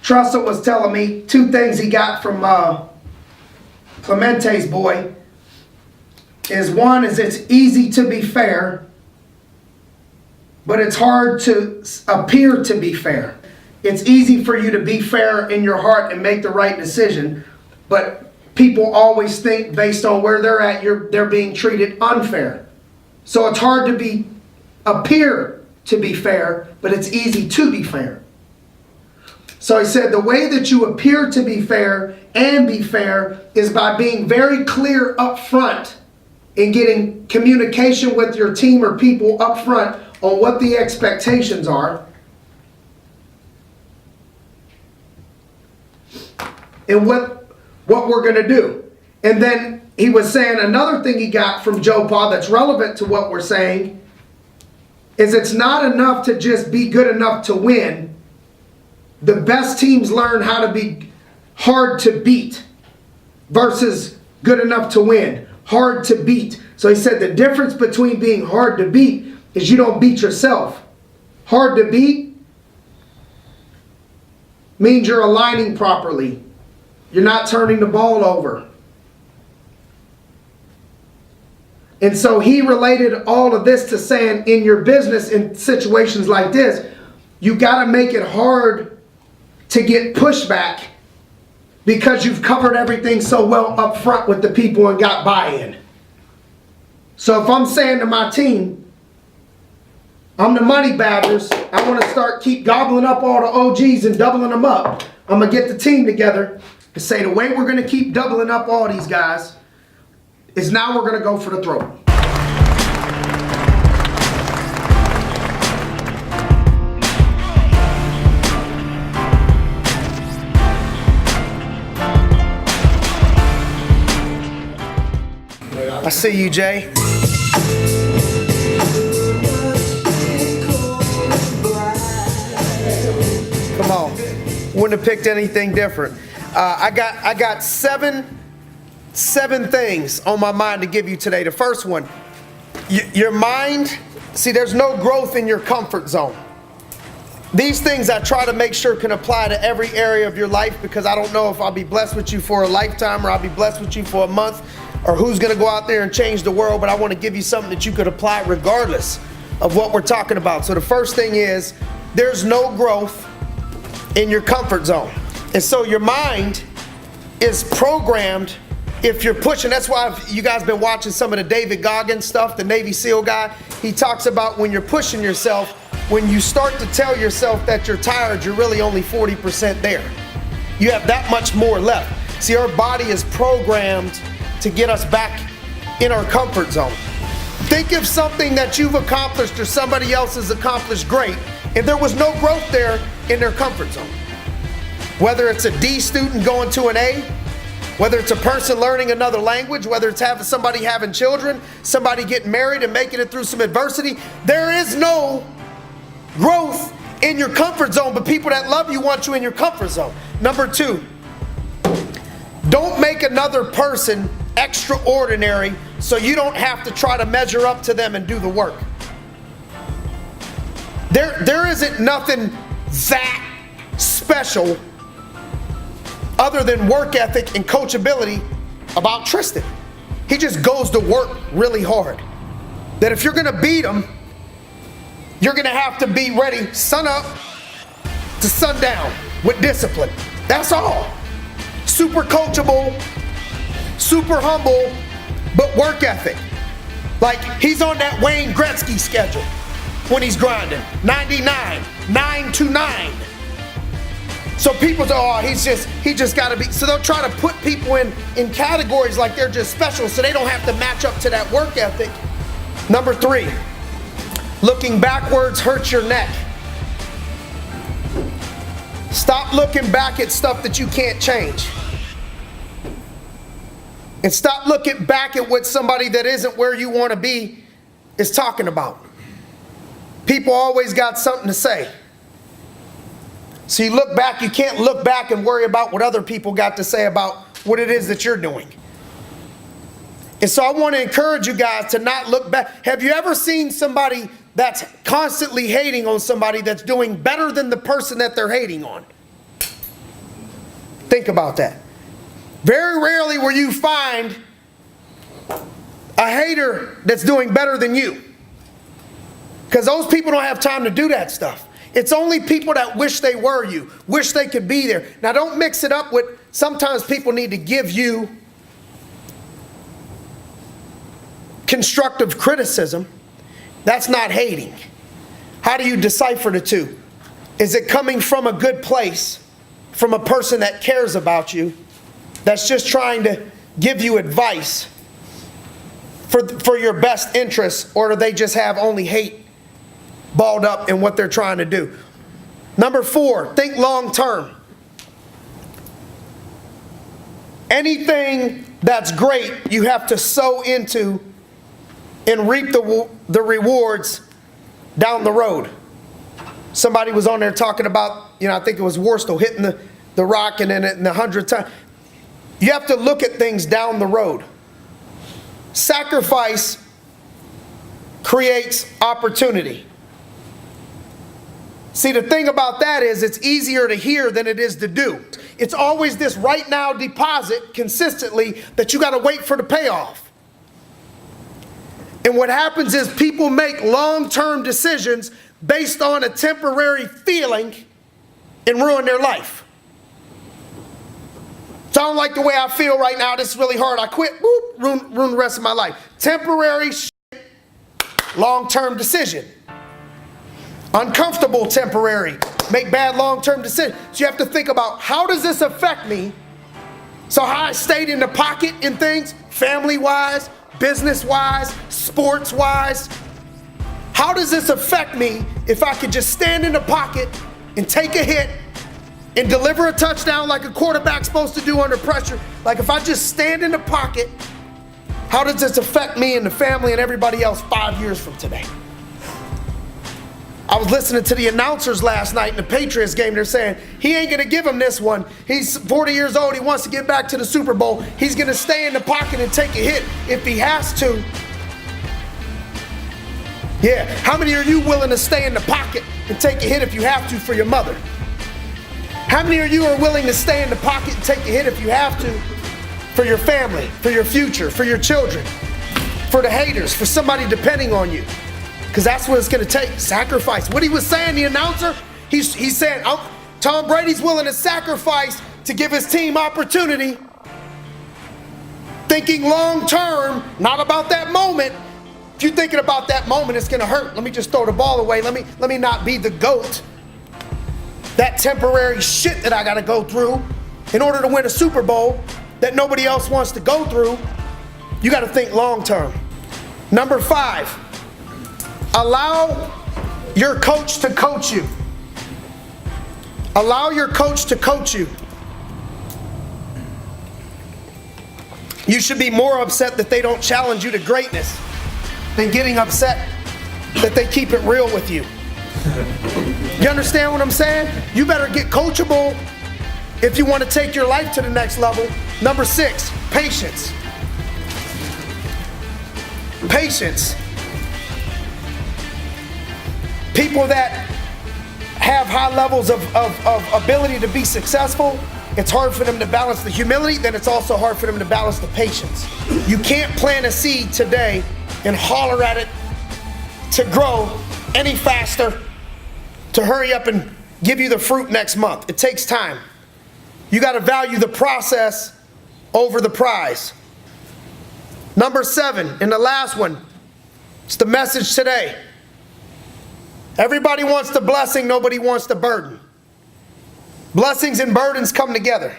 Trussell was telling me 2 things he got from Clemente's boy. One is it's easy to be fair, but it's hard to appear to be fair. It's easy for you to be fair in your heart and make the right decision, but people always think based on where they're at, they're being treated unfair. So it's hard to appear to be fair, but it's easy to be fair. So he said the way that you appear to be fair and be fair is by being very clear up front and getting communication with your team or people up front on what the expectations are and what we're going to do. And then he was saying another thing he got from Joe Paul that's relevant to what we're saying is it's not enough to just be good enough to win. The best teams learn how to be hard to beat versus good enough to win. Hard to beat. So he said the difference between being hard to beat is you don't beat yourself. Hard to beat means you're aligning properly. You're not turning the ball over. And so he related all of this to saying in your business, in situations like this, you got to make it hard to get pushback because you've covered everything so well up front with the people and got buy-in. So if I'm saying to my team, I'm the money baggers, I want to keep gobbling up all the OGs and doubling them up. I'm going to get the team together and say the way we're going to keep doubling up all these guys is now we're going to go for the throat. I see you, Jay. Come on. Wouldn't have picked anything different. I got seven things on my mind to give you today. The first one, your mind, see, there's no growth in your comfort zone. These things I try to make sure can apply to every area of your life because I don't know if I'll be blessed with you for a lifetime or I'll be blessed with you for a month or who's going to go out there and change the world, but I want to give you something that you could apply regardless of what we're talking about. So the first thing is there's no growth in your comfort zone. And so your mind is programmed if you're pushing. That's why you guys been watching some of the David Goggins stuff, the Navy SEAL guy. He talks about when you're pushing yourself, when you start to tell yourself that you're tired, you're really only 40% there. You have that much more left. See, our body is programmed to get us back in our comfort zone. Think of something that you've accomplished or somebody else has accomplished great, and there was no growth there in their comfort zone. Whether it's a D student going to an A, whether it's a person learning another language, whether it's somebody having children, somebody getting married and making it through some adversity, there is no growth in your comfort zone, but people that love you want you in your comfort zone. Number 2, don't make another person extraordinary so you don't have to try to measure up to them and do the work. There isn't nothing that special other than work ethic and coachability about Tristan. He just goes to work really hard. That if you're going to beat him, you're going to have to be ready sun up to sundown with discipline. That's all. Super coachable, super humble, but work ethic. Like he's on that Wayne Gretzky schedule when he's grinding. 99, 9 to 9. So people say, oh, he just got to be. So they'll try to put people in categories like they're just special so they don't have to match up to that work ethic. Number 3, looking backwards hurts your neck. Stop looking back at stuff that you can't change. And stop looking back at what somebody that isn't where you want to be is talking about. People always got something to say. So you look back, you can't look back and worry about what other people got to say about what it is that you're doing. And so I want to encourage you guys to not look back. Have you ever seen somebody that's constantly hating on somebody that's doing better than the person that they're hating on? Think about that. Very rarely will you find a hater that's doing better than you, because those people don't have time to do that stuff. It's only people that wish they were you, wish they could be there. Now don't mix it up with, sometimes people need to give you constructive criticism. That's not hating. How do you decipher the two? Is it coming from a good place, from a person that cares about you, that's just trying to give you advice for your best interests, or do they just have only hate balled up in what they're trying to do? Number 4, think long term. Anything that's great, you have to sow into and reap the rewards down the road. Somebody was on there talking about, I think it was Worstel hitting the rock and then in the 100th time. You have to look at things down the road. Sacrifice creates opportunity. See, the thing about that is it's easier to hear than it is to do. It's always this right now deposit consistently that you got to wait for the payoff. And what happens is people make long-term decisions based on a temporary feeling and ruin their life. So I don't like the way I feel right now. This is really hard. I quit. Boop, ruin the rest of my life. Temporary shit, long-term decision. Uncomfortable temporary, make bad long-term decisions. So you have to think about, how does this affect me? So how I stayed in the pocket in things, family-wise, business-wise, sports-wise. How does this affect me if I could just stand in the pocket and take a hit and deliver a touchdown like a quarterback's supposed to do under pressure? Like if I just stand in the pocket, how does this affect me and the family and everybody else 5 years from today? I was listening to the announcers last night in the Patriots game. They're saying he ain't going to give him this one. He's 40 years old. He wants to get back to the Super Bowl. He's going to stay in the pocket and take a hit if he has to. Yeah, how many are you willing to stay in the pocket and take a hit if you have to for your mother? How many of you are willing to stay in the pocket and take a hit if you have to for your family, for your future, for your children, for the haters, for somebody depending on you? Because that's what it's going to take, sacrifice. What he was saying, the announcer, he's saying, Tom Brady's willing to sacrifice to give his team opportunity, thinking long term, not about that moment. If you're thinking about that moment, it's going to hurt. Let me just throw the ball away. Let me not be the GOAT. That temporary shit that I got to go through in order to win a Super Bowl that nobody else wants to go through. You got to think long term. Number 5. Allow your coach to coach you. Allow your coach to coach you. You should be more upset that they don't challenge you to greatness than getting upset that they keep it real with you. You understand what I'm saying? You better get coachable if you want to take your life to the next level. Number 6, patience. Patience. People that have high levels of ability to be successful, it's hard for them to balance the humility, then it's also hard for them to balance the patience. You can't plant a seed today and holler at it to grow any faster, to hurry up and give you the fruit next month. It takes time. You got to value the process over the prize. Number 7, and the last one, it's the message today. Everybody wants the blessing, nobody wants the burden. Blessings and burdens come together.